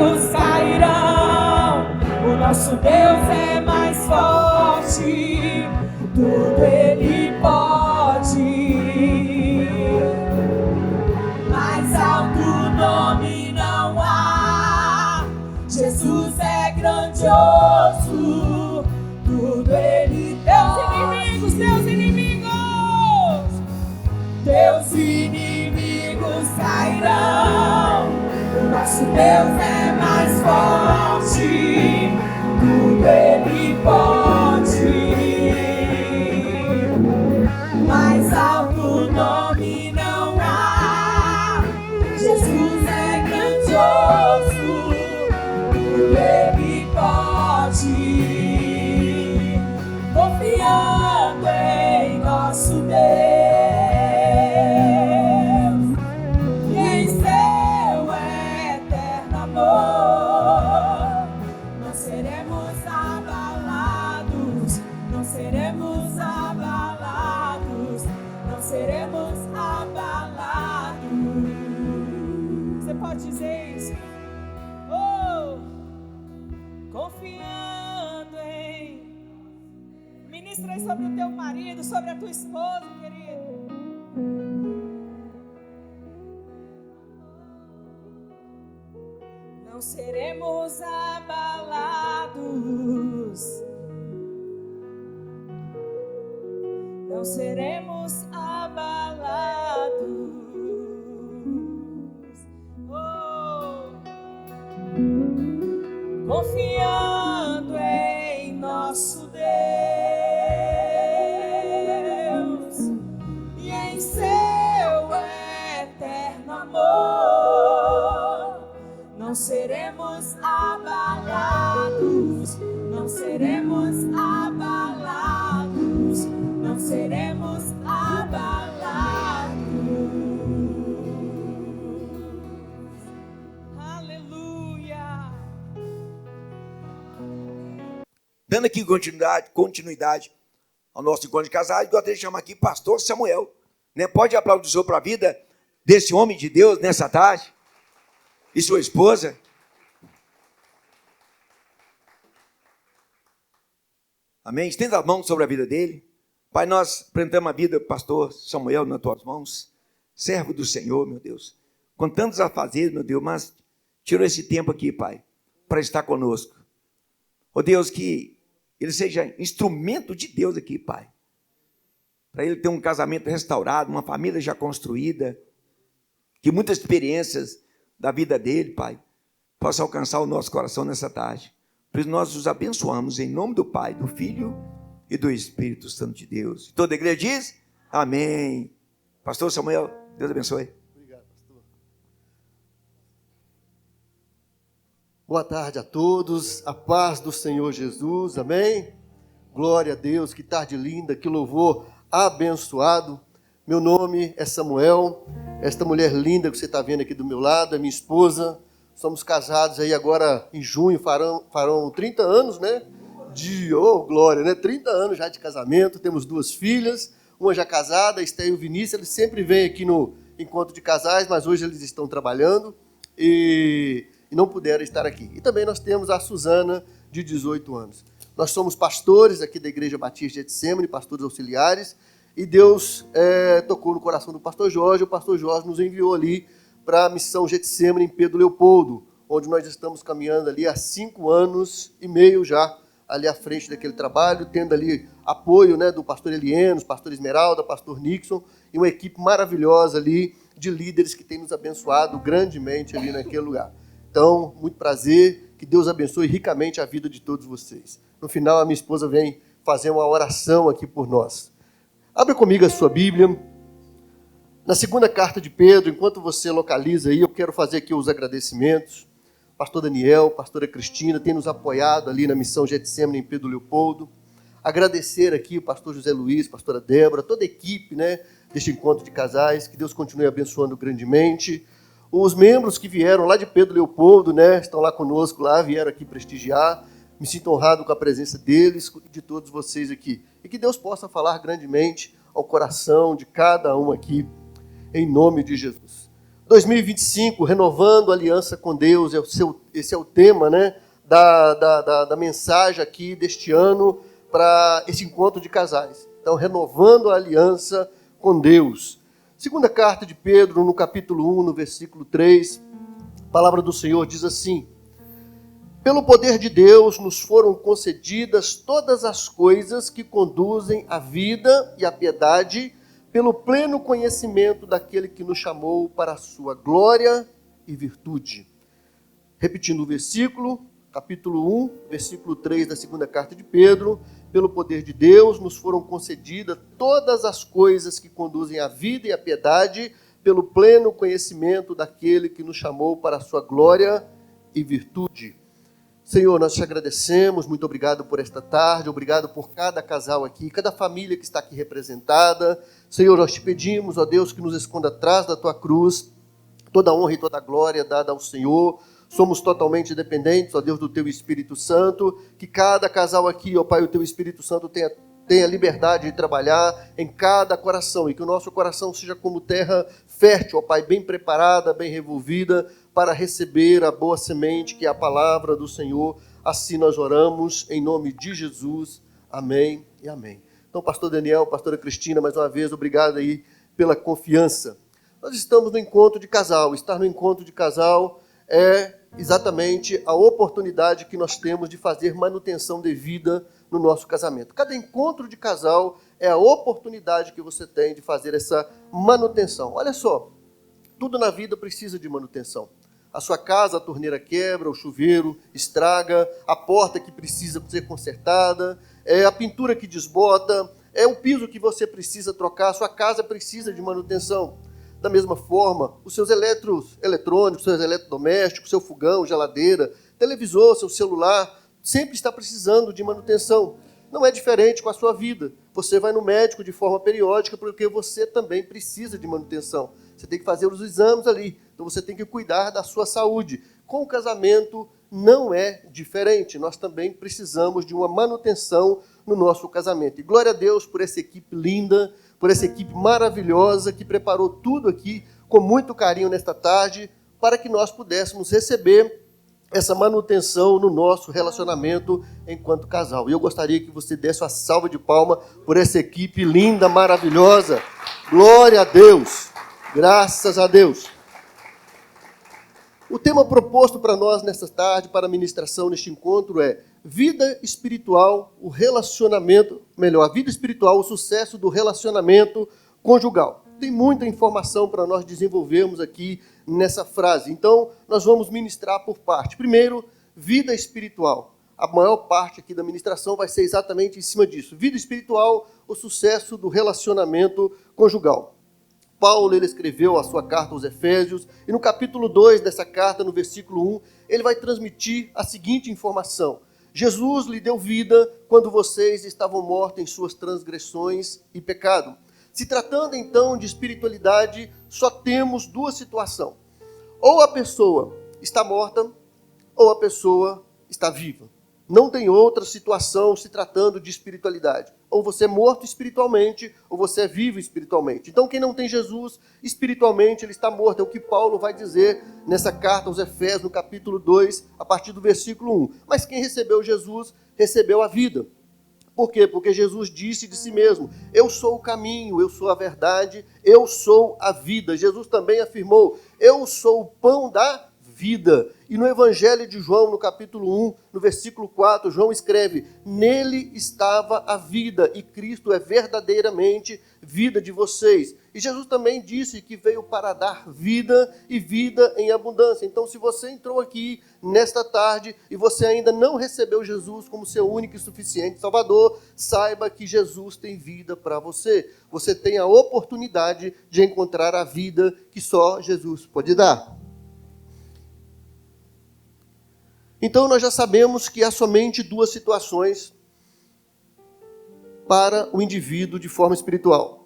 inimigos cairão. O nosso Deus é mais forte, tudo Ele pode. Mais alto nome não há, Jesus é grandioso, tudo Ele tem. Teus inimigos cairão. O nosso Deus é mais forte, tudo Ele pode. Mais alto nome não há, Jesus é grandioso, tudo Ele pode. Confiando em nosso Deus e em seu eterno amor, não seremos abalados, não seremos abalados, não seremos abalados. Você pode dizer isso? Oh, confiando em. Ministra aí sobre o teu marido, sobre a tua esposa, querido. Não seremos abalados. Não seremos abalados. Oh, confiando em nosso Deus e em seu eterno amor, não seremos abalados, não seremos abalados, não seremos abalados. Aleluia. Dando aqui continuidade ao nosso encontro de casais, gostaria de chamar aqui pastor Samuel. Né? Pode aplaudir o Senhor para a vida desse homem de Deus nessa tarde? E sua esposa? Amém? Estenda as mãos sobre a vida dele. Pai, nós apresentamos a vida do pastor Samuel nas tuas mãos. Servo do Senhor, meu Deus. Com tantos afazeres, meu Deus, mas tirou esse tempo aqui, Pai, para estar conosco. Ó Deus, que ele seja instrumento de Deus aqui, Pai. Para ele ter um casamento restaurado, uma família já construída, que muitas experiências da vida dele, Pai, possa alcançar o nosso coração nessa tarde. Por isso nós os abençoamos em nome do Pai, do Filho e do Espírito Santo de Deus. Toda a igreja diz amém. Pastor Samuel, Deus abençoe. Obrigado, pastor. Boa tarde a todos, a paz do Senhor Jesus, amém? Glória a Deus, que tarde linda, que louvor abençoado. Meu nome é Samuel, esta mulher linda que você está vendo aqui do meu lado é minha esposa. Somos casados aí agora em junho, farão 30 anos, né? Glória, né? 30 anos já de casamento, temos 2 filhas, uma já casada, a Esté e o Vinícius, eles sempre vêm aqui no encontro de casais, mas hoje eles estão trabalhando e não puderam estar aqui. E também nós temos a Suzana, de 18 anos. Nós somos pastores aqui da Igreja Batista de Getsemane, pastores auxiliares, e Deus tocou no coração do pastor Jorge, o pastor Jorge nos enviou ali para a missão Getsemane em Pedro Leopoldo, onde nós estamos caminhando ali há 5 anos e meio já, ali à frente daquele trabalho, tendo ali apoio, né, do pastor Elienos, pastor Esmeralda, pastor Nixon, e uma equipe maravilhosa ali de líderes que tem nos abençoado grandemente ali naquele lugar. Então, muito prazer, que Deus abençoe ricamente a vida de todos vocês. No final, a minha esposa vem fazer uma oração aqui por nós. Abre comigo a sua Bíblia. Na segunda carta de Pedro, enquanto você localiza aí, eu quero fazer aqui os agradecimentos. Pastor Daniel, pastora Cristina, tem nos apoiado ali na missão Getsemane em Pedro Leopoldo. Agradecer aqui o pastor José Luiz, pastora Débora, toda a equipe, né, deste encontro de casais, que Deus continue abençoando grandemente. Os membros que vieram lá de Pedro Leopoldo, né, estão lá conosco, lá, vieram aqui prestigiar. Me sinto honrado com a presença deles e de todos vocês aqui. E que Deus possa falar grandemente ao coração de cada um aqui, em nome de Jesus. 2025, renovando a aliança com Deus, esse é o tema, né, da mensagem aqui deste ano para esse encontro de casais. Então, renovando a aliança com Deus. Segunda carta de Pedro, no capítulo 1, no versículo 3, a palavra do Senhor diz assim: pelo poder de Deus nos foram concedidas todas as coisas que conduzem à vida e à piedade, pelo pleno conhecimento daquele que nos chamou para a sua glória e virtude. Repetindo o versículo, capítulo 1, versículo 3 da segunda carta de Pedro: pelo poder de Deus nos foram concedidas todas as coisas que conduzem à vida e à piedade, pelo pleno conhecimento daquele que nos chamou para a sua glória e virtude. Senhor, nós te agradecemos, muito obrigado por esta tarde, obrigado por cada casal aqui, cada família que está aqui representada. Senhor, nós te pedimos, ó Deus, que nos esconda atrás da tua cruz, toda a honra e toda a glória dada ao Senhor. Somos totalmente dependentes, ó Deus, do teu Espírito Santo, que cada casal aqui, ó Pai, o teu Espírito Santo tenha liberdade de trabalhar em cada coração, e que o nosso coração seja como terra fértil, ó Pai, bem preparada, bem revolvida, para receber a boa semente, que é a palavra do Senhor. Assim nós oramos, em nome de Jesus. Amém e amém. Então, pastor Daniel, pastora Cristina, mais uma vez, obrigado aí pela confiança. Nós estamos no encontro de casal. Estar no encontro de casal é exatamente a oportunidade que nós temos de fazer manutenção devida no nosso casamento. Cada encontro de casal é a oportunidade que você tem de fazer essa manutenção. Olha só, tudo na vida precisa de manutenção. A sua casa, a torneira quebra, o chuveiro estraga, a porta que precisa ser consertada, a pintura que desbota, é o piso que você precisa trocar, a sua casa precisa de manutenção. Da mesma forma, os seus eletrônicos, seus eletrodomésticos, seu fogão, geladeira, televisor, seu celular, sempre está precisando de manutenção. Não é diferente com a sua vida. Você vai no médico de forma periódica porque você também precisa de manutenção. Você tem que fazer os exames ali. Então você tem que cuidar da sua saúde. Com o casamento não é diferente. Nós também precisamos de uma manutenção no nosso casamento. E glória a Deus por essa equipe linda, por essa equipe maravilhosa que preparou tudo aqui com muito carinho nesta tarde para que nós pudéssemos receber essa manutenção no nosso relacionamento enquanto casal. E eu gostaria que você desse uma salva de palmas por essa equipe linda, maravilhosa. Glória a Deus. Graças a Deus. O tema proposto para nós nesta tarde, para a ministração neste encontro é vida espiritual, o relacionamento, melhor, a vida espiritual, o sucesso do relacionamento conjugal. Tem muita informação para nós desenvolvermos aqui nessa frase. Então, nós vamos ministrar por parte. Primeiro, vida espiritual. A maior parte aqui da ministração vai ser exatamente em cima disso. Vida espiritual, o sucesso do relacionamento conjugal. Paulo, ele escreveu a sua carta aos Efésios, e no capítulo 2 dessa carta, no versículo 1, ele vai transmitir a seguinte informação: Jesus lhe deu vida quando vocês estavam mortos em suas transgressões e pecado. Se tratando então de espiritualidade, só temos duas situações. Ou a pessoa está morta, ou a pessoa está viva. Não tem outra situação se tratando de espiritualidade. Ou você é morto espiritualmente, ou você é vivo espiritualmente. Então, quem não tem Jesus, espiritualmente, ele está morto. É o que Paulo vai dizer nessa carta aos Efésios, no capítulo 2, a partir do versículo 1. Mas quem recebeu Jesus, recebeu a vida. Por quê? Porque Jesus disse de si mesmo: eu sou o caminho, eu sou a verdade, eu sou a vida. Jesus também afirmou: eu sou o pão da vida. E no Evangelho de João, no capítulo 1, no versículo 4, João escreve: nele estava a vida, e Cristo é verdadeiramente vida de vocês. E Jesus também disse que veio para dar vida e vida em abundância. Então, se você entrou aqui nesta tarde e você ainda não recebeu Jesus como seu único e suficiente Salvador, saiba que Jesus tem vida para você. Você tem a oportunidade de encontrar a vida que só Jesus pode dar. Então, nós já sabemos que há somente duas situações para o indivíduo de forma espiritual.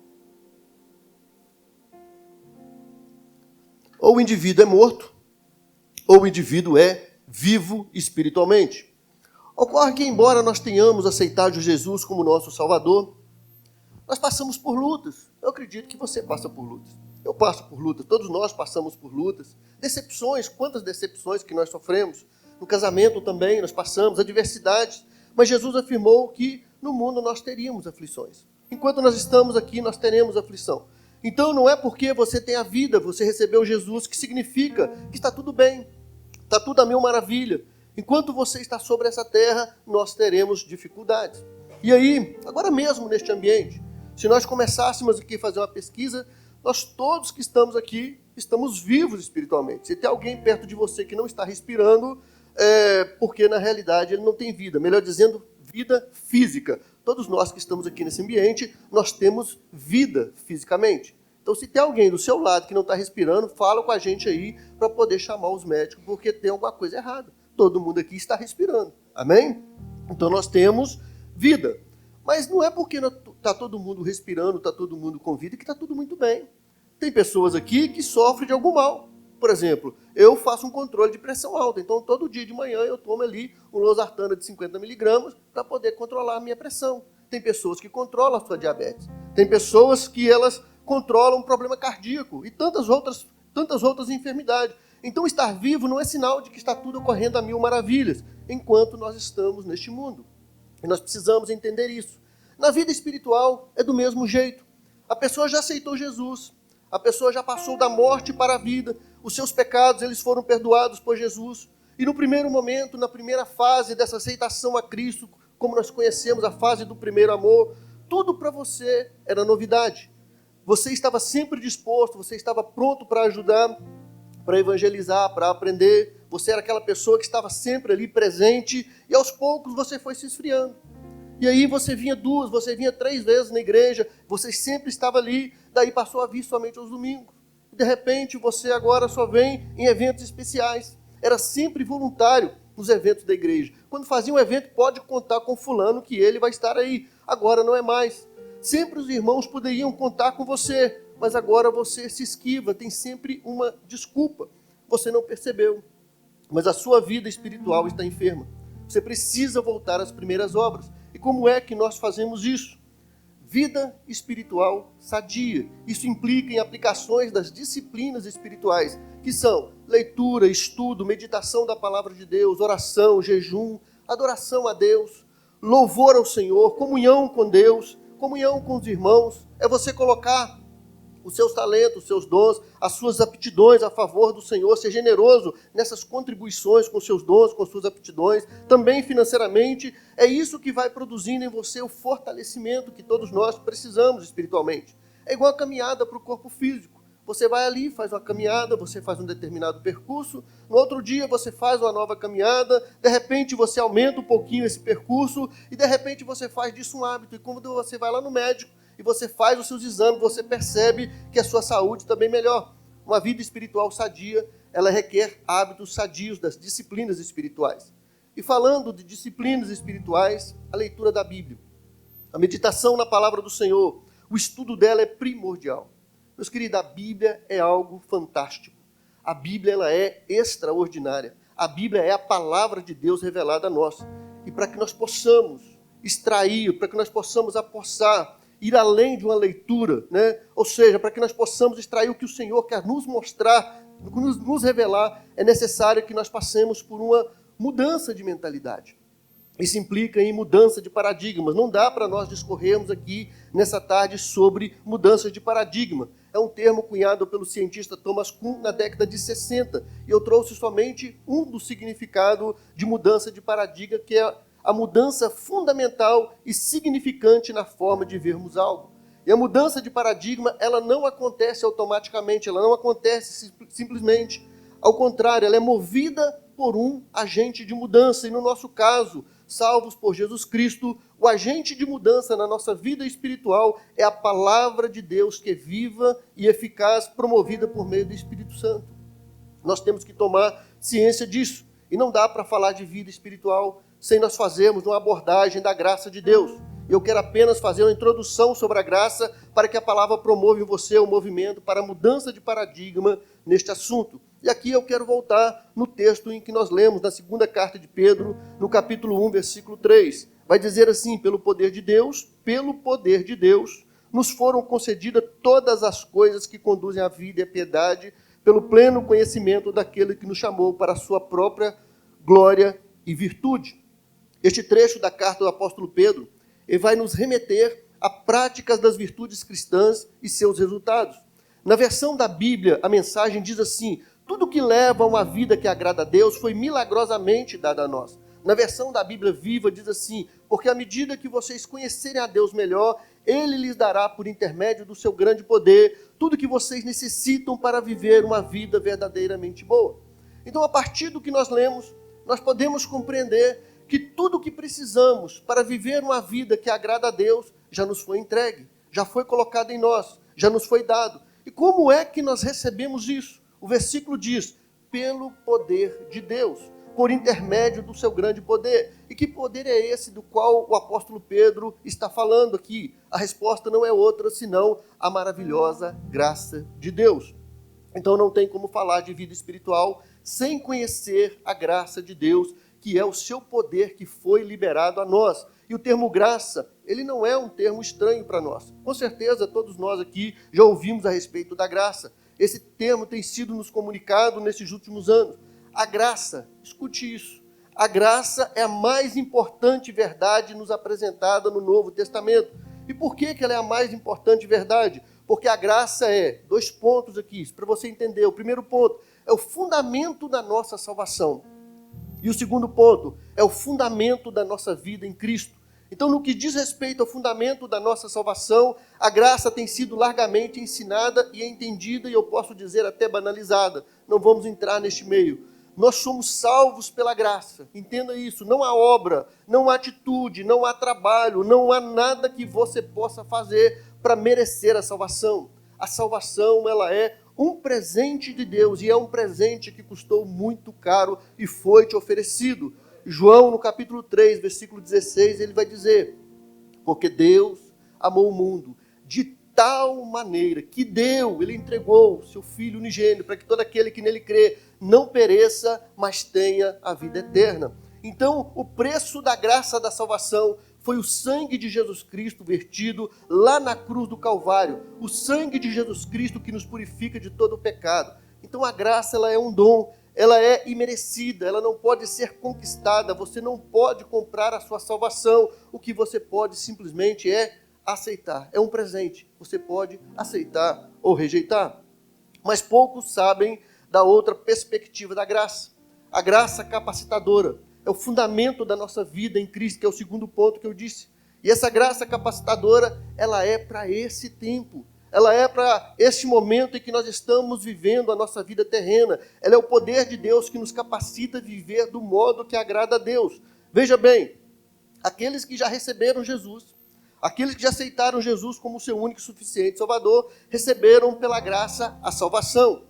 Ou o indivíduo é morto, ou o indivíduo é vivo espiritualmente. Ocorre que, embora nós tenhamos aceitado Jesus como nosso Salvador, nós passamos por lutas. Eu acredito que você passa por lutas. Eu passo por lutas, todos nós passamos por lutas. Decepções, quantas decepções que nós sofremos. No casamento também nós passamos, adversidades. Mas Jesus afirmou que no mundo nós teríamos aflições. Enquanto nós estamos aqui, nós teremos aflição. Então não é porque você tem a vida, você recebeu Jesus, que significa que está tudo bem, está tudo a mil maravilha. Enquanto você está sobre essa terra, nós teremos dificuldades. E aí, agora mesmo neste ambiente, se nós começássemos aqui a fazer uma pesquisa, nós todos que estamos aqui, estamos vivos espiritualmente. Se tem alguém perto de você que não está respirando, porque na realidade ele não tem vida. Melhor dizendo, vida física. Todos nós que estamos aqui nesse ambiente, nós temos vida fisicamente. Então, se tem alguém do seu lado que não está respirando, fala com a gente aí para poder chamar os médicos, porque tem alguma coisa errada. Todo mundo aqui está respirando. Amém? Então, nós temos vida. Mas não é porque está todo mundo respirando, está todo mundo com vida, que está tudo muito bem. Tem pessoas aqui que sofrem de algum mal. Por exemplo, eu faço um controle de pressão alta. Então, todo dia de manhã eu tomo ali um losartana de 50 miligramas para poder controlar a minha pressão. Tem pessoas que controlam a sua diabetes. Tem pessoas que elas controlam um problema cardíaco e tantas outras enfermidades. Então, estar vivo não é sinal de que está tudo ocorrendo a mil maravilhas, enquanto nós estamos neste mundo. E nós precisamos entender isso. Na vida espiritual é do mesmo jeito. A pessoa já aceitou Jesus. A pessoa já passou da morte para a vida. Os seus pecados, eles foram perdoados por Jesus. E no primeiro momento, na primeira fase dessa aceitação a Cristo, como nós conhecemos a fase do primeiro amor, tudo para você era novidade. Você estava sempre disposto, você estava pronto para ajudar, para evangelizar, para aprender. Você era aquela pessoa que estava sempre ali presente e aos poucos você foi se esfriando. E aí você vinha 2, você vinha 3 vezes na igreja, você sempre estava ali, daí passou a vir somente aos domingos. De repente você agora só vem em eventos especiais. Era sempre voluntário nos eventos da igreja. Quando fazia um evento, pode contar com fulano que ele vai estar aí. Agora não é mais. Sempre os irmãos poderiam contar com você, mas agora você se esquiva, tem sempre uma desculpa. Você não percebeu, mas a sua vida espiritual está enferma. Você precisa voltar às primeiras obras. E como é que nós fazemos isso? Vida espiritual sadia. Isso implica em aplicações das disciplinas espirituais, que são leitura, estudo, meditação da palavra de Deus, oração, jejum, adoração a Deus, louvor ao Senhor, comunhão com Deus, comunhão com os irmãos. É você colocar os seus talentos, os seus dons, as suas aptidões a favor do Senhor, ser generoso nessas contribuições com seus dons, com suas aptidões, também financeiramente. É isso que vai produzindo em você o fortalecimento que todos nós precisamos espiritualmente. É igual a caminhada para o corpo físico. Você vai ali, faz uma caminhada, você faz um determinado percurso, no outro dia você faz uma nova caminhada, de repente você aumenta um pouquinho esse percurso e de repente você faz disso um hábito. E quando você vai lá no médico e você faz os seus exames, você percebe que a sua saúde está bem melhor. Uma vida espiritual sadia, ela requer hábitos sadios das disciplinas espirituais. E falando de disciplinas espirituais, a leitura da Bíblia, a meditação na palavra do Senhor, o estudo dela é primordial. Meus queridos, a Bíblia é algo fantástico. A Bíblia ela é extraordinária. A Bíblia é a palavra de Deus revelada a nós. E para que nós possamos extrair, para que nós possamos apossar, ir além de uma leitura, né? Ou seja, para que nós possamos extrair o que o Senhor quer nos mostrar, nos revelar, é necessário que nós passemos por uma mudança de mentalidade. Isso implica em mudança de paradigmas. Não dá para nós discorrermos aqui nessa tarde sobre mudanças de paradigma. É um termo cunhado pelo cientista Thomas Kuhn na década de 60. E eu trouxe somente um do significado de mudança de paradigma, que é a mudança fundamental e significante na forma de vermos algo. E a mudança de paradigma, ela não acontece automaticamente, ela não acontece simplesmente. Ao contrário, ela é movida por um agente de mudança. E no nosso caso, salvos por Jesus Cristo, o agente de mudança na nossa vida espiritual é a palavra de Deus, que é viva e eficaz, promovida por meio do Espírito Santo. Nós temos que tomar ciência disso. E não dá para falar de vida espiritual sem nós fazermos uma abordagem da graça de Deus. Eu quero apenas fazer uma introdução sobre a graça para que a palavra promova em você um movimento para a mudança de paradigma neste assunto. E aqui eu quero voltar no texto em que nós lemos, na segunda carta de Pedro, no capítulo 1, versículo 3. Vai dizer assim: pelo poder de Deus, nos foram concedidas todas as coisas que conduzem à vida e à piedade, pelo pleno conhecimento daquele que nos chamou para a sua própria glória e virtude. Este trecho da carta do apóstolo Pedro, ele vai nos remeter a práticas das virtudes cristãs e seus resultados. Na versão da Bíblia, a mensagem diz assim: tudo que leva a uma vida que agrada a Deus foi milagrosamente dado a nós. Na versão da Bíblia Viva diz assim: porque à medida que vocês conhecerem a Deus melhor, Ele lhes dará por intermédio do seu grande poder tudo que vocês necessitam para viver uma vida verdadeiramente boa. Então, a partir do que nós lemos, nós podemos compreender que tudo o que precisamos para viver uma vida que agrada a Deus já nos foi entregue, já foi colocado em nós, já nos foi dado. E como é que nós recebemos isso? O versículo diz: pelo poder de Deus, por intermédio do seu grande poder. E que poder é esse do qual o apóstolo Pedro está falando aqui? A resposta não é outra senão a maravilhosa graça de Deus. Então não tem como falar de vida espiritual sem conhecer a graça de Deus, que é o seu poder que foi liberado a nós. E o termo graça, ele não é um termo estranho para nós. Com certeza todos nós aqui já ouvimos a respeito da graça. Esse termo tem sido nos comunicado nesses últimos anos. A graça, escute isso, a graça é a mais importante verdade nos apresentada no Novo Testamento. E por que ela é a mais importante verdade? Porque a graça é, 2 pontos aqui, para você entender. O primeiro ponto é o fundamento da nossa salvação. E o segundo ponto é o fundamento da nossa vida em Cristo. Então, no que diz respeito ao fundamento da nossa salvação, a graça tem sido largamente ensinada e entendida, e eu posso dizer até banalizada. Não vamos entrar neste meio. Nós somos salvos pela graça. Entenda isso. Não há obra, não há atitude, não há trabalho, não há nada que você possa fazer para merecer a salvação. A salvação, ela é um presente de Deus, e é um presente que custou muito caro e foi te oferecido. João, no capítulo 3, versículo 16, ele vai dizer: porque Deus amou o mundo de tal maneira que deu, ele entregou o seu Filho unigênito, para que todo aquele que nele crê não pereça, mas tenha a vida eterna. Então, o preço da graça da salvação foi o sangue de Jesus Cristo vertido lá na cruz do Calvário, o sangue de Jesus Cristo que nos purifica de todo o pecado. Então a graça, ela é um dom, ela é imerecida, ela não pode ser conquistada, você não pode comprar a sua salvação, o que você pode simplesmente é aceitar, é um presente, você pode aceitar ou rejeitar. Mas poucos sabem da outra perspectiva da graça, a graça capacitadora. É o fundamento da nossa vida em Cristo, que é o segundo ponto que eu disse. E essa graça capacitadora, ela é para esse tempo. Ela é para este momento em que nós estamos vivendo a nossa vida terrena. Ela é o poder de Deus que nos capacita a viver do modo que agrada a Deus. Veja bem, aqueles que já receberam Jesus, aqueles que já aceitaram Jesus como seu único e suficiente Salvador, receberam pela graça a salvação.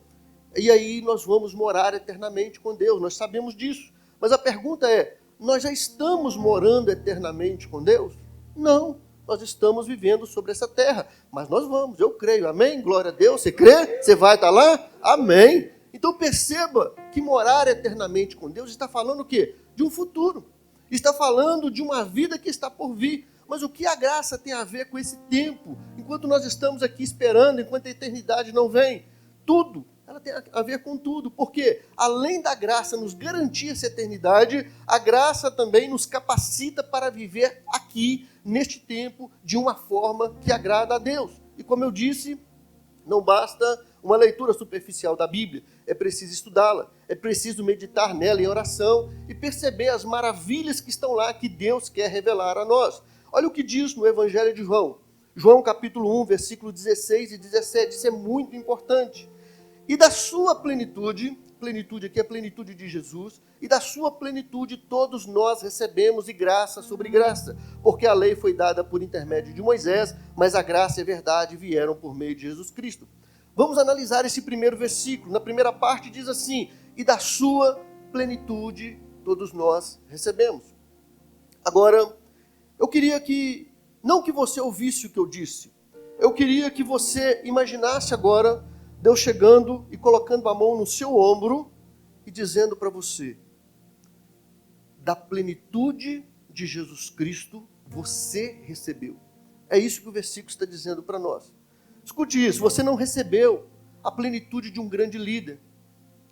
E aí nós vamos morar eternamente com Deus, nós sabemos disso. Mas a pergunta é, nós já estamos morando eternamente com Deus? Não, nós estamos vivendo sobre essa terra, mas nós vamos, eu creio, amém? Glória a Deus, você crê? Você vai estar lá? Amém. Então perceba que morar eternamente com Deus está falando o quê? De um futuro, está falando de uma vida que está por vir. Mas o que a graça tem a ver com esse tempo? Enquanto nós estamos aqui esperando, enquanto a eternidade não vem, tudo. Ela tem a ver com tudo, porque além da graça nos garantir essa eternidade, a graça também nos capacita para viver aqui, neste tempo, de uma forma que agrada a Deus. E como eu disse, não basta uma leitura superficial da Bíblia, é preciso estudá-la, é preciso meditar nela em oração e perceber as maravilhas que estão lá, que Deus quer revelar a nós. Olha o que diz no Evangelho de João. João capítulo 1, versículo 16 e 17, isso é muito importante. E da sua plenitude, plenitude aqui é a plenitude de Jesus, e da sua plenitude todos nós recebemos e graça sobre graça, porque a lei foi dada por intermédio de Moisés, mas a graça e a verdade vieram por meio de Jesus Cristo. Vamos analisar esse primeiro versículo. Na primeira parte diz assim: e da sua plenitude todos nós recebemos. Agora, eu queria que, não que você ouvisse o que eu disse, eu queria que você imaginasse agora Deus chegando e colocando a mão no seu ombro e dizendo para você: da plenitude de Jesus Cristo você recebeu. É isso que o versículo está dizendo para nós. Escute isso, você não recebeu a plenitude de um grande líder.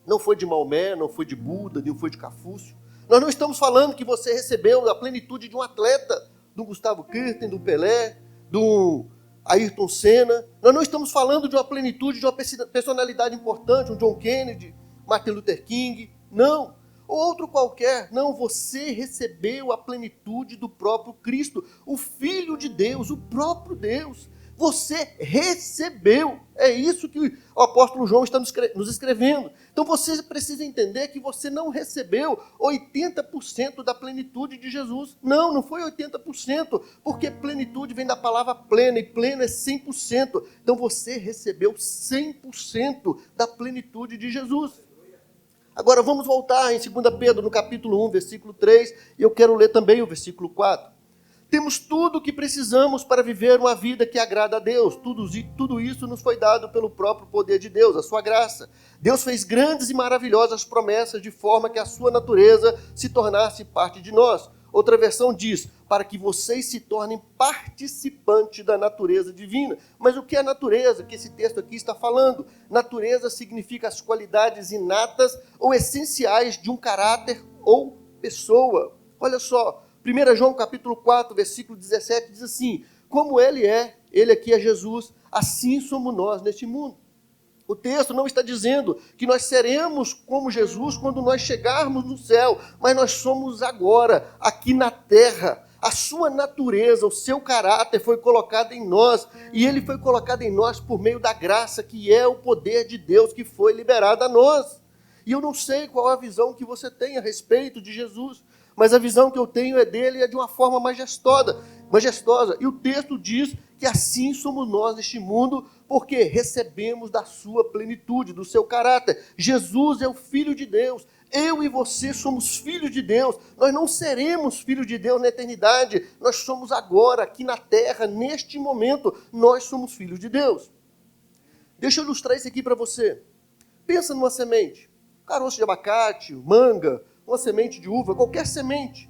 Não foi de Maomé, não foi de Buda, não foi de Confúcio. Nós não estamos falando que você recebeu a plenitude de um atleta, do Gustavo Kirten, do Pelé, do Ayrton Senna. Nós não estamos falando de uma plenitude de uma personalidade importante, um John Kennedy, Martin Luther King. Não. Ou outro qualquer. Não, você recebeu a plenitude do próprio Cristo, o Filho de Deus, o próprio Deus. Você recebeu. É isso que o apóstolo João está nos escrevendo. Então você precisa entender que você não recebeu 80% da plenitude de Jesus. Não foi 80%, porque plenitude vem da palavra plena, e plena é 100%. Então você recebeu 100% da plenitude de Jesus. Agora vamos voltar em 2 Pedro, no capítulo 1, versículo 3, e eu quero ler também o versículo 4. Temos tudo o que precisamos para viver uma vida que agrada a Deus. Tudo isso nos foi dado pelo próprio poder de Deus, a sua graça. Deus fez grandes e maravilhosas promessas de forma que a sua natureza se tornasse parte de nós. Outra versão diz, para que vocês se tornem participantes da natureza divina. Mas o que é natureza que esse texto aqui está falando? Natureza significa as qualidades inatas ou essenciais de um caráter ou pessoa. Olha só. 1 João capítulo 4, versículo 17, diz assim, como ele aqui é Jesus, assim somos nós neste mundo. O texto não está dizendo que nós seremos como Jesus quando nós chegarmos no céu, mas nós somos agora, aqui na terra. A sua natureza, o seu caráter foi colocado em nós, e ele foi colocado em nós por meio da graça, que é o poder de Deus que foi liberado a nós. E eu não sei qual a visão que você tem a respeito de Jesus, mas a visão que eu tenho é dele é de uma forma majestosa. E o texto diz que assim somos nós neste mundo, porque recebemos da sua plenitude, do seu caráter. Jesus é o Filho de Deus. Eu e você somos filhos de Deus. Nós não seremos filhos de Deus na eternidade. Nós somos agora, aqui na terra, neste momento, nós somos filhos de Deus. Deixa eu ilustrar isso aqui para você. Pensa numa semente. Caroço de abacate, manga, uma semente de uva, qualquer semente.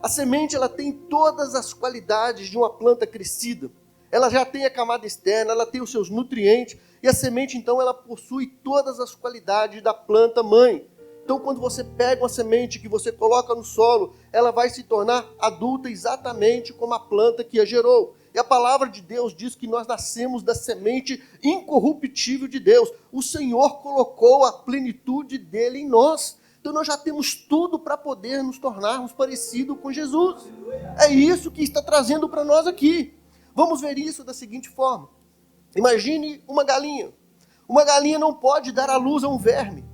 A semente ela tem todas as qualidades de uma planta crescida. Ela já tem a camada externa, ela tem os seus nutrientes, e a semente então ela possui todas as qualidades da planta mãe. Então quando você pega uma semente que você coloca no solo, ela vai se tornar adulta exatamente como a planta que a gerou. E a palavra de Deus diz que nós nascemos da semente incorruptível de Deus. O Senhor colocou a plenitude dele em nós. Então nós já temos tudo para poder nos tornarmos parecidos com Jesus. É isso que está trazendo para nós aqui. Vamos ver isso da seguinte forma. Imagine uma galinha. Uma galinha não pode dar à luz a um verme.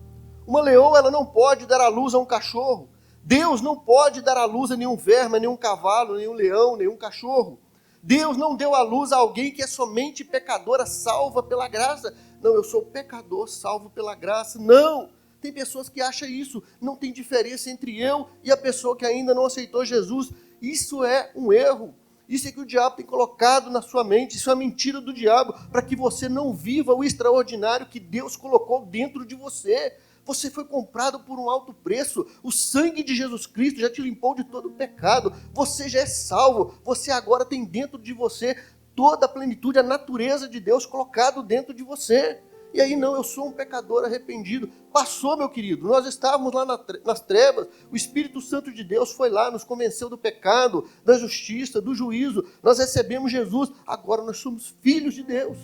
Uma leoa ela não pode dar à luz a um cachorro. Deus não pode dar à luz a nenhum verme, a nenhum cavalo, nenhum leão, nenhum cachorro. Deus não deu à luz a alguém que é somente pecadora, salva pela graça. Não, eu sou pecador, salvo pela graça. Não! Tem pessoas que acham isso, não tem diferença entre eu e a pessoa que ainda não aceitou Jesus. Isso é um erro. Isso é que o diabo tem colocado na sua mente. Isso é uma mentira do diabo, para que você não viva o extraordinário que Deus colocou dentro de você. Você foi comprado por um alto preço. O sangue de Jesus Cristo já te limpou de todo o pecado. Você já é salvo. Você agora tem dentro de você toda a plenitude, a natureza de Deus colocado dentro de você. E aí não, eu sou um pecador arrependido. Passou, meu querido, nós estávamos lá nas trevas, o Espírito Santo de Deus foi lá, nos convenceu do pecado, da justiça, do juízo. Nós recebemos Jesus, agora nós somos filhos de Deus.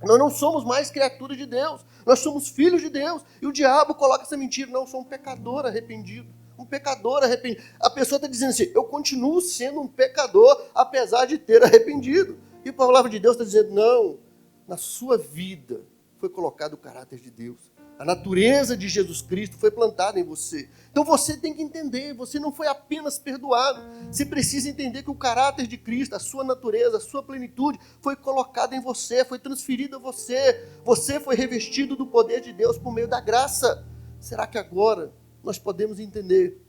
Nós não somos mais criaturas de Deus, nós somos filhos de Deus. E o diabo coloca essa mentira, não, eu sou um pecador arrependido. Um pecador arrependido. A pessoa está dizendo assim, eu continuo sendo um pecador, apesar de ter arrependido. E a palavra de Deus está dizendo, não, na sua vida foi colocado o caráter de Deus. A natureza de Jesus Cristo foi plantada em você. Então você tem que entender, você não foi apenas perdoado. Você precisa entender que o caráter de Cristo, a sua natureza, a sua plenitude, foi colocada em você, foi transferida a você. Você foi revestido do poder de Deus por meio da graça. Será que agora nós podemos entender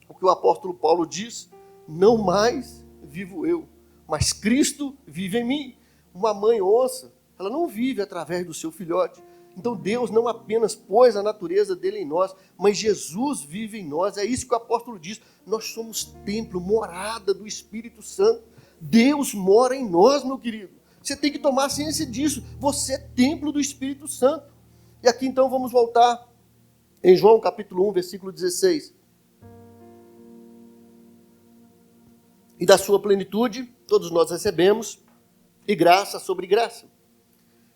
o que o apóstolo Paulo diz? Não mais vivo eu, mas Cristo vive em mim. Uma mãe onça, ela não vive através do seu filhote. Então Deus não apenas pôs a natureza dele em nós, mas Jesus vive em nós. É isso que o apóstolo diz. Nós somos templo, morada do Espírito Santo. Deus mora em nós, meu querido. Você tem que tomar ciência disso. Você é templo do Espírito Santo. E aqui então vamos voltar em João capítulo 1, versículo 16. E da sua plenitude, todos nós recebemos, e graça sobre graça.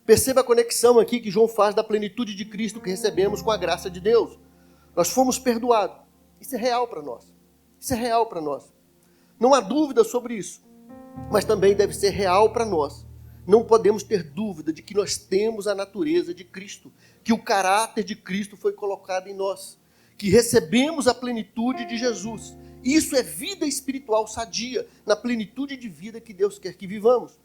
Perceba a conexão aqui que João faz da plenitude de Cristo que recebemos com a graça de Deus. Nós fomos perdoados. Isso é real para nós. Isso é real para nós. Não há dúvida sobre isso. Mas também deve ser real para nós. Não podemos ter dúvida de que nós temos a natureza de Cristo, que o caráter de Cristo foi colocado em nós, que recebemos a plenitude de Jesus. Isso é vida espiritual sadia, na plenitude de vida que Deus quer que vivamos.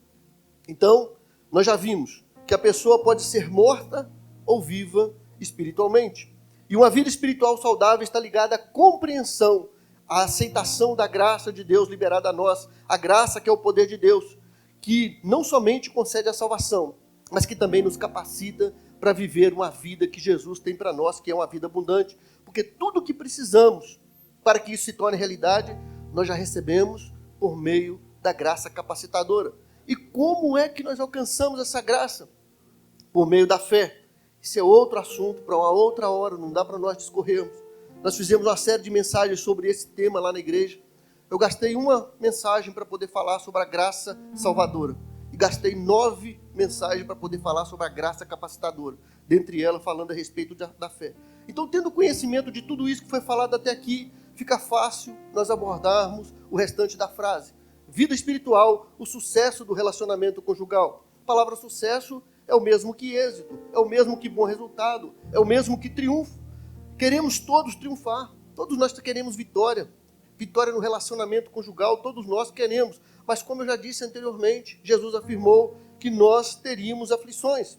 Então, nós já vimos que a pessoa pode ser morta ou viva espiritualmente. E uma vida espiritual saudável está ligada à compreensão, à aceitação da graça de Deus liberada a nós, a graça que é o poder de Deus, que não somente concede a salvação, mas que também nos capacita para viver uma vida que Jesus tem para nós, que é uma vida abundante. Porque tudo o que precisamos para que isso se torne realidade, nós já recebemos por meio da graça capacitadora. E como é que nós alcançamos essa graça? Por meio da fé. Isso é outro assunto para uma outra hora, não dá para nós discorrermos. Nós fizemos uma série de mensagens sobre esse tema lá na igreja. Eu gastei uma mensagem para poder falar sobre a graça salvadora. E gastei 9 mensagens para poder falar sobre a graça capacitadora. Dentre elas, falando a respeito da fé. Então, tendo conhecimento de tudo isso que foi falado até aqui, fica fácil nós abordarmos o restante da frase. Vida espiritual, o sucesso do relacionamento conjugal. A palavra sucesso é o mesmo que êxito, é o mesmo que bom resultado, é o mesmo que triunfo. Queremos todos triunfar, todos nós queremos vitória. Vitória no relacionamento conjugal, todos nós queremos. Mas como eu já disse anteriormente, Jesus afirmou que nós teríamos aflições.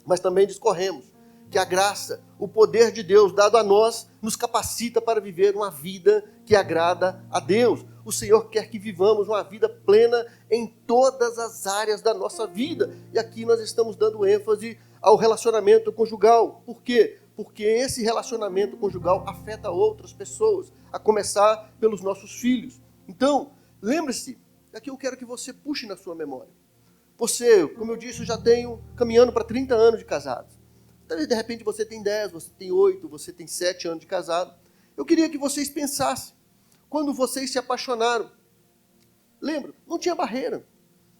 Mas também discorremos que a graça, o poder de Deus dado a nós, nos capacita para viver uma vida que agrada a Deus. O Senhor quer que vivamos uma vida plena em todas as áreas da nossa vida. E aqui nós estamos dando ênfase ao relacionamento conjugal. Por quê? Porque esse relacionamento conjugal afeta outras pessoas, a começar pelos nossos filhos. Então, lembre-se, aqui eu quero que você puxe na sua memória. Você, como eu disse, eu já tenho caminhando para 30 anos de casado. Talvez de repente você tem 10, você tem 8, você tem 7 anos de casado. Eu queria que vocês pensassem, quando vocês se apaixonaram, lembra, não tinha barreira,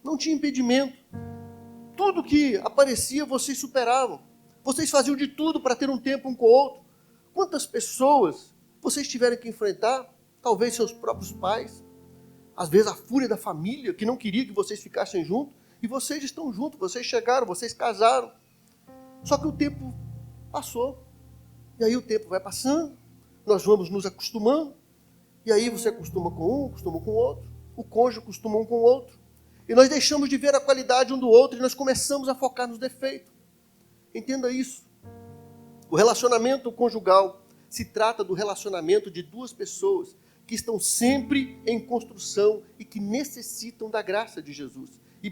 não tinha impedimento. Tudo que aparecia, vocês superavam. Vocês faziam de tudo para ter um tempo um com o outro. Quantas pessoas vocês tiveram que enfrentar? Talvez seus próprios pais. Às vezes a fúria da família, que não queria que vocês ficassem juntos. E vocês estão juntos, vocês chegaram, vocês casaram. Só que o tempo passou. E aí o tempo vai passando. Nós vamos nos acostumando. E aí você acostuma com um, acostuma com o outro. O cônjuge acostuma um com o outro. E nós deixamos de ver a qualidade um do outro e nós começamos a focar nos defeitos. Entenda isso. O relacionamento conjugal se trata do relacionamento de duas pessoas que estão sempre em construção e que necessitam da graça de Jesus. E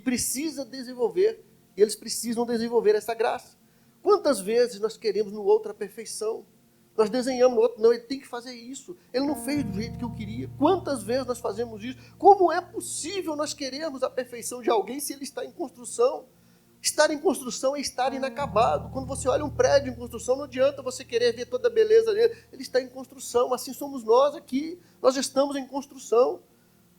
eles precisam desenvolver essa graça. Quantas vezes nós queremos no outro a perfeição? Nós desenhamos no outro, não, ele tem que fazer isso. Ele não fez do jeito que eu queria. Quantas vezes nós fazemos isso? Como é possível nós queremos a perfeição de alguém se ele está em construção? Estar em construção é estar inacabado. Quando você olha um prédio em construção, não adianta você querer ver toda a beleza dele. Ele está em construção, assim somos nós aqui. Nós estamos em construção.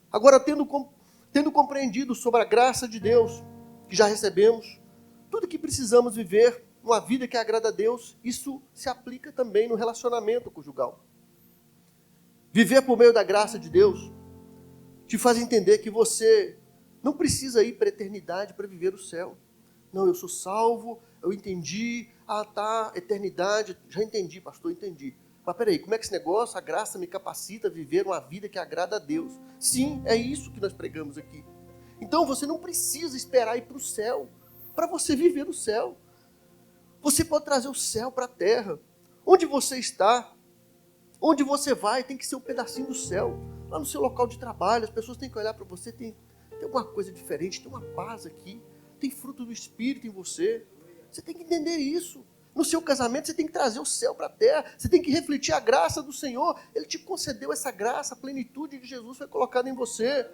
Agora, tendo compreendido sobre a graça de Deus, que já recebemos, tudo que precisamos viver, uma vida que agrada a Deus, isso se aplica também no relacionamento conjugal. Viver por meio da graça de Deus te faz entender que você não precisa ir para a eternidade para viver o céu. Não, eu sou salvo, eu entendi, eternidade, já entendi, pastor, entendi. Mas peraí, como é que esse negócio, a graça me capacita a viver uma vida que agrada a Deus? Sim, é isso que nós pregamos aqui. Então você não precisa esperar ir para o céu, para você viver o céu. Você pode trazer o céu para a terra. Onde você está, onde você vai, tem que ser um pedacinho do céu. Lá no seu local de trabalho, as pessoas têm que olhar para você, tem alguma coisa diferente, tem uma paz aqui. Tem fruto do Espírito em você. Você tem que entender isso. No seu casamento, você tem que trazer o céu para a terra. Você tem que refletir a graça do Senhor. Ele te concedeu essa graça, a plenitude de Jesus foi colocada em você.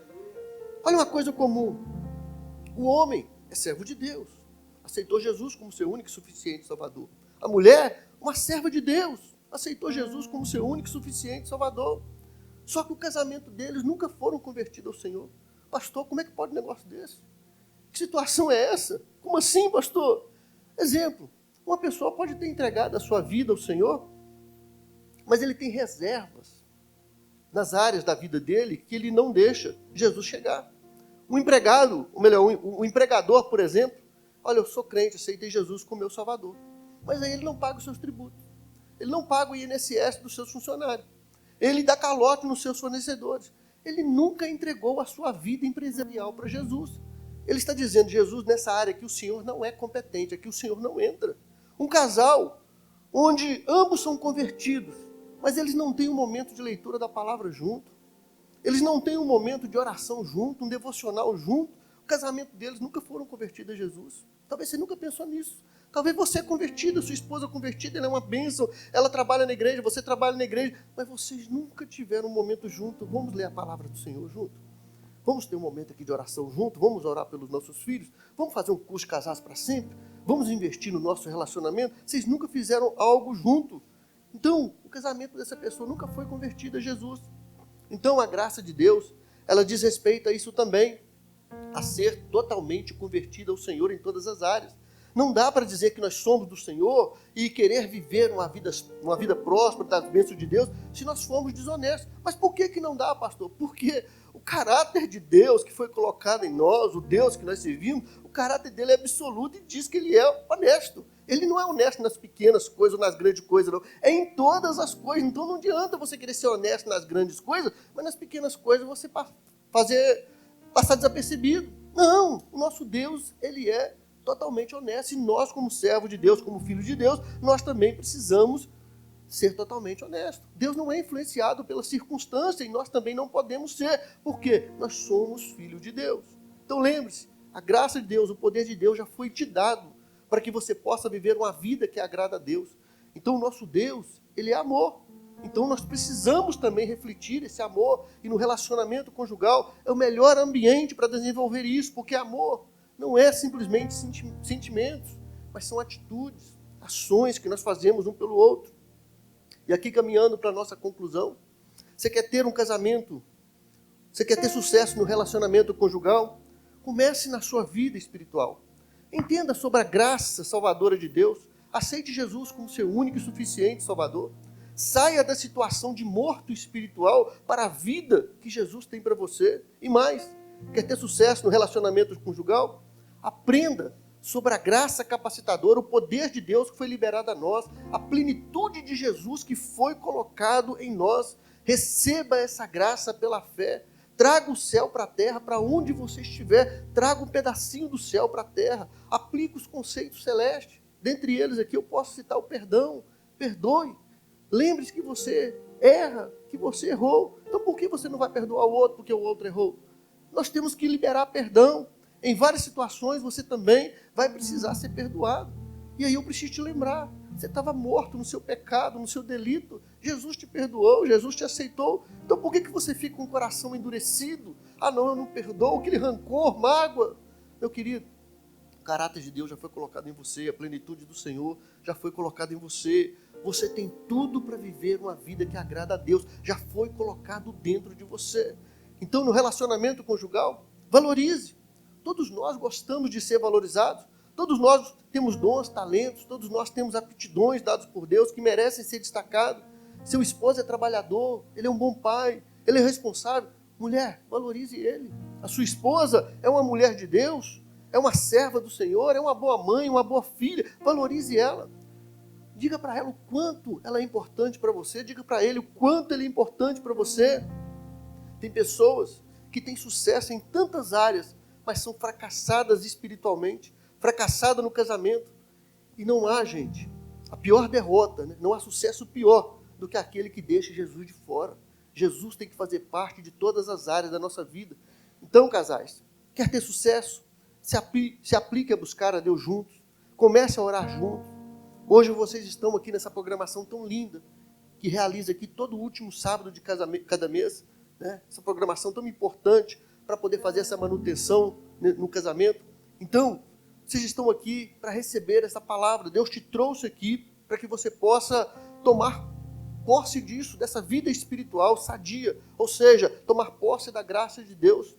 Olha uma coisa comum. O homem é servo de Deus. Aceitou Jesus como seu único e suficiente Salvador. A mulher, uma serva de Deus. Aceitou Jesus como seu único e suficiente Salvador. Só que o casamento deles nunca foram convertidos ao Senhor. Pastor, como é que pode um negócio desse? Que situação é essa? Como assim, pastor? Exemplo, uma pessoa pode ter entregado a sua vida ao Senhor, mas ele tem reservas nas áreas da vida dele que ele não deixa Jesus chegar. Um empregado, ou melhor, um empregador, por exemplo, olha, eu sou crente, aceitei Jesus como meu Salvador. Mas aí ele não paga os seus tributos. Ele não paga o INSS dos seus funcionários. Ele dá calote nos seus fornecedores. Ele nunca entregou a sua vida empresarial para Jesus. Ele está dizendo, Jesus, nessa área que o Senhor não é competente, aqui o Senhor não entra. Um casal onde ambos são convertidos, mas eles não têm um momento de leitura da palavra junto. Eles não têm um momento de oração junto, um devocional junto. O casamento deles nunca foram convertidos a Jesus. Talvez você nunca pensou nisso. Talvez você é convertido, sua esposa é convertida, ela é uma bênção, ela trabalha na igreja, você trabalha na igreja, mas vocês nunca tiveram um momento junto. Vamos ler a palavra do Senhor junto? Vamos ter um momento aqui de oração junto? Vamos orar pelos nossos filhos? Vamos fazer um curso de Casados para Sempre? Vamos investir no nosso relacionamento? Vocês nunca fizeram algo junto. Então, o casamento dessa pessoa nunca foi convertido a Jesus. Então, a graça de Deus, ela diz respeito a isso também, a ser totalmente convertida ao Senhor em todas as áreas. Não dá para dizer que nós somos do Senhor e querer viver uma vida próspera das bênçãos de Deus se nós formos desonestos. Mas por que não dá, pastor? Porque o caráter de Deus que foi colocado em nós, o Deus que nós servimos, o caráter dele é absoluto e diz que ele é honesto. Ele não é honesto nas pequenas coisas ou nas grandes coisas, não. É em todas as coisas. Então não adianta você querer ser honesto nas grandes coisas, mas nas pequenas coisas você passar desapercebido. Não, o nosso Deus, ele é totalmente honesto. E nós, como servos de Deus, como filhos de Deus, nós também precisamos ser totalmente honestos. Deus não é influenciado pela circunstância e nós também não podemos ser, porque nós somos filhos de Deus. Então lembre-se, a graça de Deus, o poder de Deus já foi te dado para que você possa viver uma vida que agrada a Deus. Então o nosso Deus, ele é amor. Então nós precisamos também refletir esse amor e no relacionamento conjugal é o melhor ambiente para desenvolver isso, porque amor não é simplesmente sentimentos, mas são atitudes, ações que nós fazemos um pelo outro. E aqui caminhando para a nossa conclusão, você quer ter um casamento, você quer ter sucesso no relacionamento conjugal? Comece na sua vida espiritual. Entenda sobre a graça salvadora de Deus. Aceite Jesus como seu único e suficiente Salvador. Saia da situação de morto espiritual para a vida que Jesus tem para você. E mais, quer ter sucesso no relacionamento conjugal? Aprenda sobre a graça capacitadora, o poder de Deus que foi liberado a nós, a plenitude de Jesus que foi colocado em nós. Receba essa graça pela fé. Traga o céu para a terra, para onde você estiver. Traga um pedacinho do céu para a terra. Aplique os conceitos celestes. Dentre eles aqui eu posso citar o perdão. Perdoe. Lembre-se que você erra, que você errou. Então por que você não vai perdoar o outro porque o outro errou? Nós temos que liberar perdão. Em várias situações você também vai precisar ser perdoado. E aí eu preciso te lembrar, você estava morto no seu pecado, no seu delito. Jesus te perdoou, Jesus te aceitou. Então por que você fica com o coração endurecido? Ah não, eu não perdoo, aquele rancor, mágoa. Meu querido, o caráter de Deus já foi colocado em você, a plenitude do Senhor já foi colocada em você. Você tem tudo para viver uma vida que agrada a Deus, já foi colocado dentro de você. Então no relacionamento conjugal, valorize. Todos nós gostamos de ser valorizados. Todos nós temos dons, talentos. Todos nós temos aptidões dados por Deus que merecem ser destacados. Seu esposo é trabalhador, ele é um bom pai, ele é responsável. Mulher, valorize ele. A sua esposa é uma mulher de Deus, é uma serva do Senhor, é uma boa mãe, uma boa filha. Valorize ela. Diga para ela o quanto ela é importante para você. Diga para ele o quanto ele é importante para você. Tem pessoas que têm sucesso em tantas áreas, mas são fracassadas espiritualmente, fracassadas no casamento. E não há, gente, a pior derrota, né? Não há sucesso pior do que aquele que deixa Jesus de fora. Jesus tem que fazer parte de todas as áreas da nossa vida. Então, casais, quer ter sucesso? Se aplique a buscar a Deus juntos. Comece a orar juntos. Hoje vocês estão aqui nessa programação tão linda, que realiza aqui todo o último sábado de cada mês, né? Essa programação tão importante, para poder fazer essa manutenção no casamento. Então, vocês estão aqui para receber essa palavra. Deus te trouxe aqui para que você possa tomar posse disso, dessa vida espiritual sadia, ou seja, tomar posse da graça de Deus.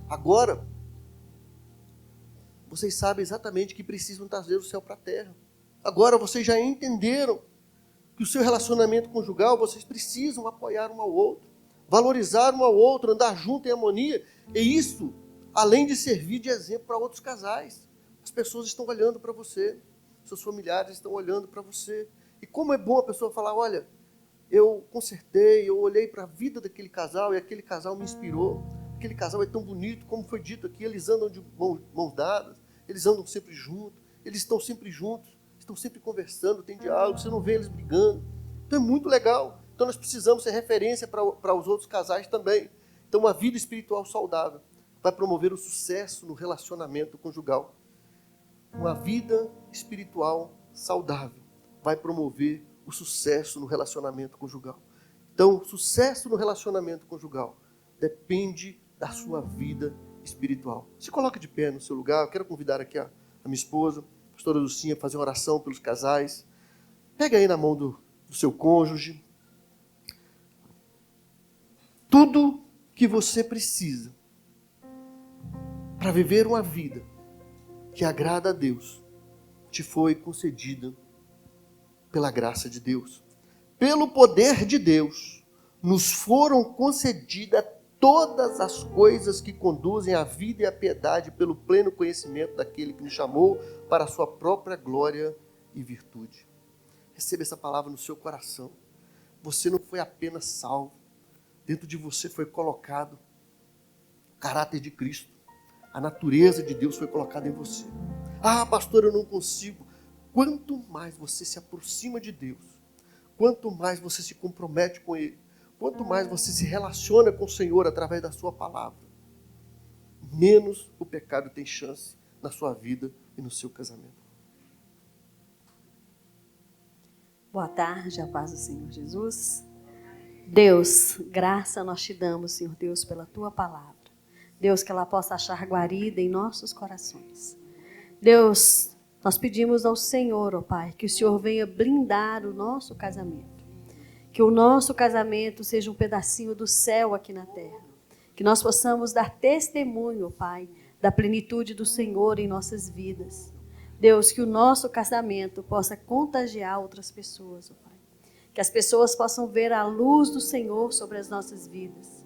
Agora, vocês sabem exatamente que precisam trazer o céu para a terra. Agora vocês já entenderam que o seu relacionamento conjugal, vocês precisam apoiar um ao outro, valorizar um ao outro, andar junto em harmonia, e isso, além de servir de exemplo para outros casais. As pessoas estão olhando para você, seus familiares estão olhando para você. E como é bom a pessoa falar, olha, eu consertei, eu olhei para a vida daquele casal e aquele casal me inspirou. Aquele casal é tão bonito, como foi dito aqui, eles andam de mãos dadas, eles andam sempre juntos, eles estão sempre juntos, estão sempre conversando, tem diálogo, você não vê eles brigando. Então é muito legal. Então nós precisamos ser referência para os outros casais também. Então uma vida espiritual saudável vai promover o sucesso no relacionamento conjugal. Uma vida espiritual saudável vai promover o sucesso no relacionamento conjugal. Então, sucesso no relacionamento conjugal depende da sua vida espiritual. Se coloque de pé no seu lugar. Eu quero convidar aqui a minha esposa, a pastora Lucinha, a fazer uma oração pelos casais. Pega aí na mão do seu cônjuge. Tudo que você precisa para viver uma vida que agrada a Deus te foi concedida pela graça de Deus. Pelo poder de Deus, nos foram concedidas todas as coisas que conduzem à vida e à piedade pelo pleno conhecimento daquele que nos chamou para a sua própria glória e virtude. Receba essa palavra no seu coração. Você não foi apenas salvo. Dentro de você foi colocado o caráter de Cristo. A natureza de Deus foi colocada em você. Ah, pastor, eu não consigo. Quanto mais você se aproxima de Deus, quanto mais você se compromete com Ele, quanto mais você se relaciona com o Senhor através da sua palavra, menos o pecado tem chance na sua vida e no seu casamento. Boa tarde, a paz do Senhor Jesus. Deus, graça nós te damos, Senhor Deus, pela tua palavra. Deus, que ela possa achar guarida em nossos corações. Deus, nós pedimos ao Senhor, ó Pai, que o Senhor venha blindar o nosso casamento. Que o nosso casamento seja um pedacinho do céu aqui na terra. Que nós possamos dar testemunho, ó Pai, da plenitude do Senhor em nossas vidas. Deus, que o nosso casamento possa contagiar outras pessoas, ó Pai. Que as pessoas possam ver a luz do Senhor sobre as nossas vidas.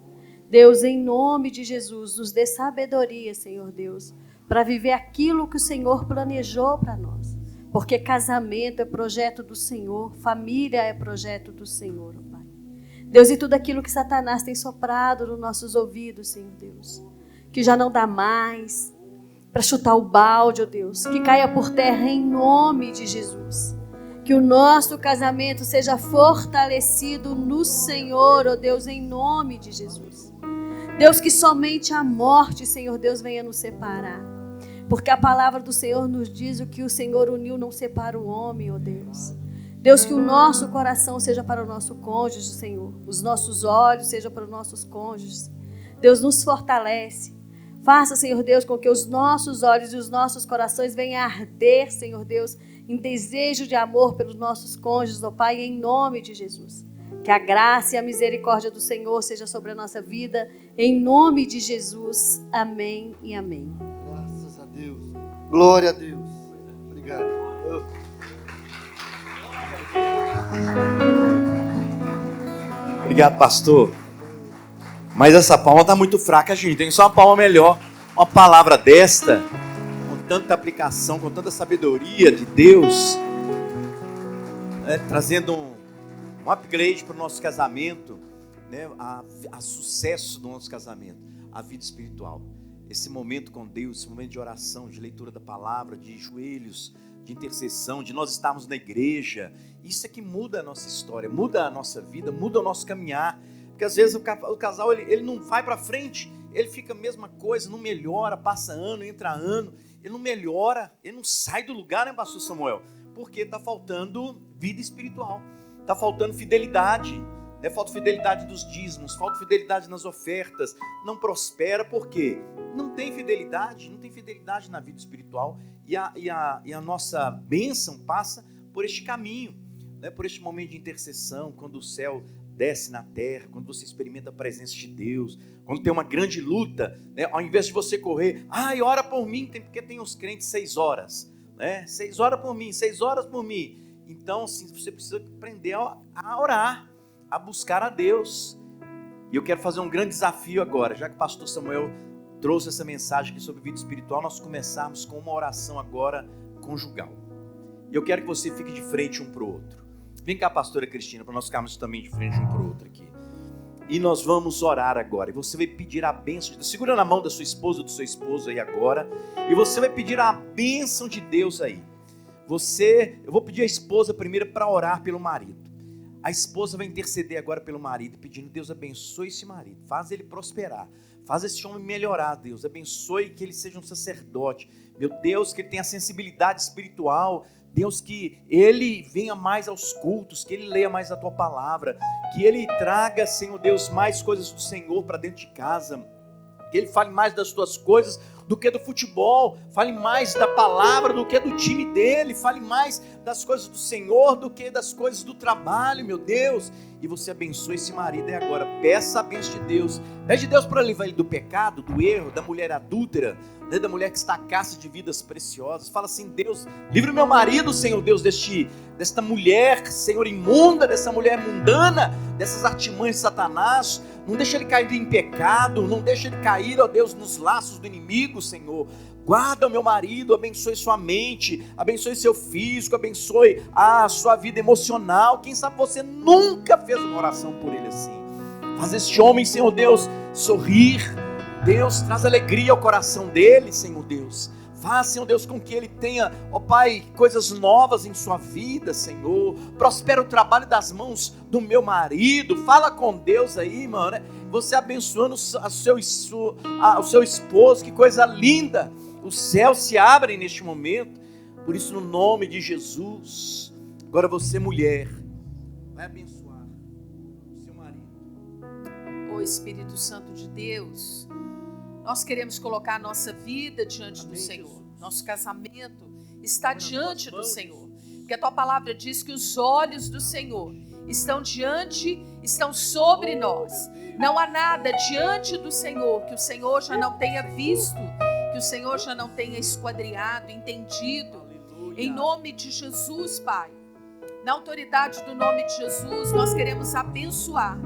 Deus, em nome de Jesus, nos dê sabedoria, Senhor Deus, para viver aquilo que o Senhor planejou para nós. Porque casamento é projeto do Senhor, família é projeto do Senhor, ó Pai. Deus, e tudo aquilo que Satanás tem soprado nos nossos ouvidos, Senhor Deus, que já não dá mais para chutar o balde, ó Deus, que caia por terra em nome de Jesus. Que o nosso casamento seja fortalecido no Senhor, ó Deus, em nome de Jesus. Deus, que somente a morte, Senhor Deus, venha nos separar. Porque a palavra do Senhor nos diz o que o Senhor uniu não separa o homem, ó Deus. Deus, que o nosso coração seja para o nosso cônjuge, Senhor. Os nossos olhos sejam para os nossos cônjuges. Deus, nos fortalece. Faça, Senhor Deus, com que os nossos olhos e os nossos corações venham a arder, Senhor Deus, em desejo de amor pelos nossos cônjuges, ó Pai, em nome de Jesus. Que a graça e a misericórdia do Senhor seja sobre a nossa vida, em nome de Jesus. Amém e amém. Graças a Deus. Glória a Deus. Obrigado. Obrigado, pastor. Mas essa palma está muito fraca, gente. Tem só uma palma melhor. Uma palavra desta, com tanta aplicação, com tanta sabedoria de Deus, né, trazendo um upgrade para o nosso casamento, né, a sucesso do nosso casamento, a vida espiritual. Esse momento com Deus, esse momento de oração, de leitura da palavra, de joelhos, de intercessão, de nós estarmos na igreja. Isso é que muda a nossa história, muda a nossa vida, muda o nosso caminhar. Porque às vezes o casal ele não vai para frente, ele fica a mesma coisa, não melhora, passa ano, entra ano, ele não melhora, ele não sai do lugar, né, pastor Samuel? Porque está faltando vida espiritual, está faltando fidelidade, Falta fidelidade dos dízimos, falta fidelidade nas ofertas, não prospera, por quê? Não tem fidelidade na vida espiritual, e a nossa bênção passa por este caminho, por este momento de intercessão, quando o céu desce na terra, quando você experimenta a presença de Deus, quando tem uma grande luta, ao invés de você correr, ora por mim, porque tem uns crentes 6 horas, 6 horas por mim, 6 horas por mim. Então, assim, você precisa aprender a orar, a buscar a Deus. E eu quero fazer um grande desafio agora, já que o pastor Samuel trouxe essa mensagem aqui sobre vida espiritual, nós começarmos com uma oração agora conjugal. E eu quero que você fique de frente um para o outro. Vem cá, pastora Cristina, para nós ficarmos também de frente um para o outro aqui. E nós vamos orar agora. E você vai pedir a bênção de Deus. Segura na mão da sua esposa ou do seu esposo aí agora. E você vai pedir a bênção de Deus aí. Eu vou pedir a esposa primeiro para orar pelo marido. A esposa vai interceder agora pelo marido, pedindo: Deus abençoe esse marido, faz ele prosperar, faz esse homem melhorar, Deus, abençoe que ele seja um sacerdote, meu Deus, que ele tenha sensibilidade espiritual, Deus, que ele venha mais aos cultos, que ele leia mais a tua palavra, que ele traga, Senhor Deus, mais coisas do Senhor para dentro de casa, que ele fale mais das tuas coisas do que do futebol, fale mais da palavra do que do time dele, fale mais das coisas do Senhor do que das coisas do trabalho, meu Deus. E você abençoe esse marido. E agora peça a bênção de Deus, pede a Deus para livrar ele do pecado, do erro, da mulher adúltera, da mulher que está à caça de vidas preciosas. Fala assim: Deus, livre o meu marido, Senhor Deus, desta mulher, Senhor, imunda, dessa mulher mundana, dessas artimanhas de Satanás. Não deixa ele cair em pecado, não deixa ele cair, ó Deus, nos laços do inimigo, Senhor. Guarda o meu marido, abençoe sua mente, abençoe seu físico, abençoe a sua vida emocional. Quem sabe você nunca fez uma oração por ele assim. Faz este homem, Senhor Deus, sorrir. Deus, traz alegria ao coração dele, Senhor Deus. Faz, Senhor Deus, com que ele tenha, ó Pai, coisas novas em sua vida, Senhor. Prospera o trabalho das mãos do meu marido. Fala com Deus aí, mano. Você abençoando o seu esposo, que coisa linda. Os céus se abrem neste momento. Por isso, no nome de Jesus, agora você, mulher, vai abençoar o seu marido. Ô Espírito Santo de Deus, nós queremos colocar a nossa vida diante do Senhor. Jesus. Nosso casamento está diante do Senhor. Porque a tua palavra diz que os olhos do Senhor estão sobre nós. Não há nada diante do Senhor que o Senhor já não tenha visto, que o Senhor já não tenha esquadriado, entendido. Aleluia. Em nome de Jesus, Pai, na autoridade do nome de Jesus, nós queremos abençoar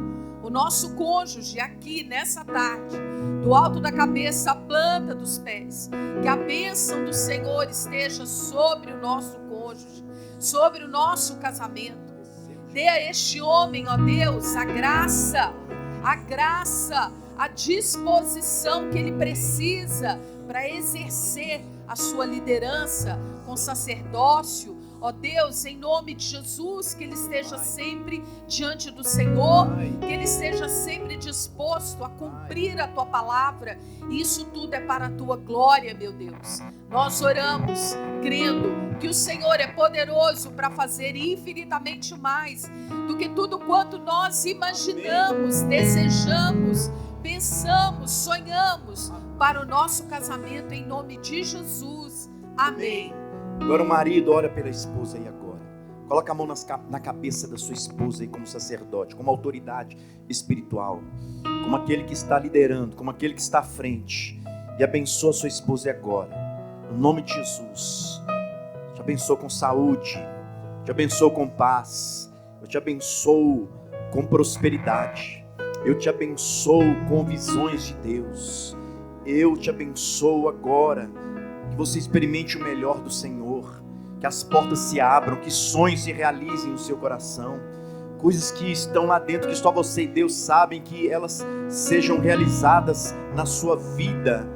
o nosso cônjuge aqui nessa tarde, do alto da cabeça à planta dos pés. Que a bênção do Senhor esteja sobre o nosso cônjuge, sobre o nosso casamento. Dê a este homem, ó Deus, a graça, a disposição que ele precisa para exercer a sua liderança com sacerdócio. Ó Deus, em nome de Jesus, que ele esteja sempre diante do Senhor, que ele esteja sempre disposto a cumprir a tua palavra. E isso tudo é para a tua glória, meu Deus. Nós oramos crendo que o Senhor é poderoso para fazer infinitamente mais do que tudo quanto nós imaginamos, desejamos, pensamos, sonhamos para o nosso casamento, em nome de Jesus. Amém. Agora o marido ora pela esposa aí agora. Coloca a mão na cabeça da sua esposa aí como sacerdote, como autoridade espiritual, como aquele que está liderando, como aquele que está à frente. E abençoa a sua esposa aí agora. No nome de Jesus. Te abençoo com saúde. Te abençoo com paz. Eu te abençoo com prosperidade. Eu te abençoo com visões de Deus. Eu te abençoo agora. Que você experimente o melhor do Senhor, que as portas se abram, que sonhos se realizem no seu coração, coisas que estão lá dentro, que só você e Deus sabem, que elas sejam realizadas na sua vida,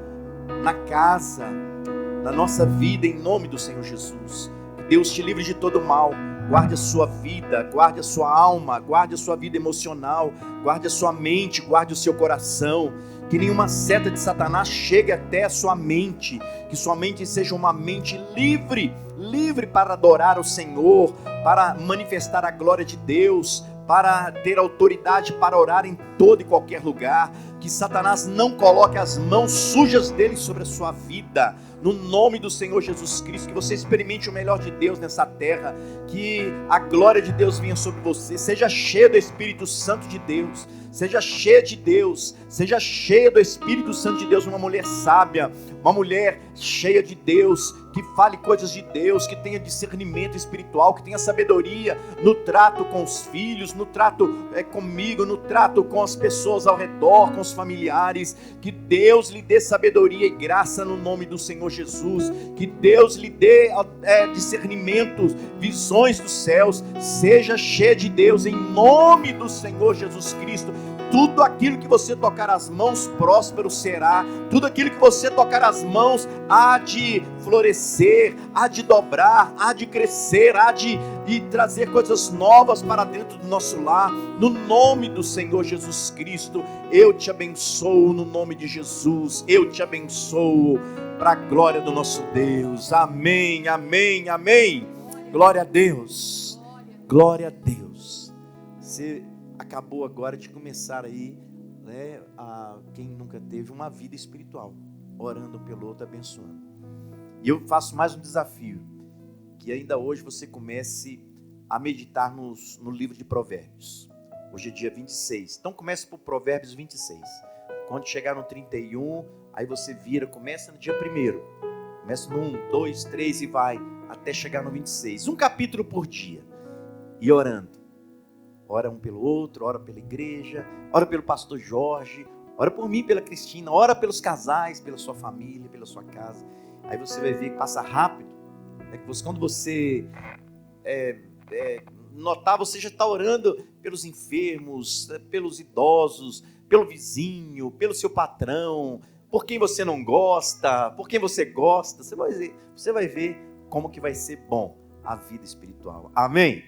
na casa, na nossa vida, em nome do Senhor Jesus. Que Deus te livre de todo mal, guarde a sua vida, guarde a sua alma, guarde a sua vida emocional, guarde a sua mente, guarde o seu coração. Que nenhuma seta de Satanás chegue até a sua mente, que sua mente seja uma mente livre para adorar o Senhor, para manifestar a glória de Deus, para ter autoridade para orar em todo e qualquer lugar, que Satanás não coloque as mãos sujas dele sobre a sua vida, no nome do Senhor Jesus Cristo, que você experimente o melhor de Deus nessa terra, que a glória de Deus venha sobre você, seja cheio do Espírito Santo de Deus, seja cheia de Deus, seja cheia do Espírito Santo de Deus, uma mulher sábia, uma mulher cheia de Deus, que fale coisas de Deus, que tenha discernimento espiritual, que tenha sabedoria no trato com os filhos, no trato comigo, no trato com as pessoas ao redor, com os familiares, que Deus lhe dê sabedoria e graça no nome do Senhor Jesus, que Deus lhe dê discernimento, visões dos céus, seja cheia de Deus em nome do Senhor Jesus Cristo. Tudo aquilo que você tocar as mãos, próspero será. Tudo aquilo que você tocar as mãos, há de florescer, há de dobrar, há de crescer, há de trazer coisas novas para dentro do nosso lar. No nome do Senhor Jesus Cristo, eu te abençoo no nome de Jesus. Eu te abençoo para a glória do nosso Deus. Amém, amém, amém. Glória a Deus. Glória a Deus. Você acabou agora de começar aí, né, quem nunca teve uma vida espiritual, orando pelo outro, abençoando. E eu faço mais um desafio, que ainda hoje você comece a meditar no livro de Provérbios. Hoje é dia 26, então comece por Provérbios 26. Quando chegar no 31, aí você vira, começa no dia 1º, começa no 1, 2, 3 e vai até chegar no 26, um capítulo por dia, e orando. Ora um pelo outro, ora pela igreja, ora pelo pastor Jorge, ora por mim, pela Cristina, ora pelos casais, pela sua família, pela sua casa. Aí você vai ver que passa rápido, né? Quando você notar, você já está orando pelos enfermos, pelos idosos, pelo vizinho, pelo seu patrão, por quem você não gosta, por quem você gosta. Você vai ver como que vai ser bom a vida espiritual. Amém?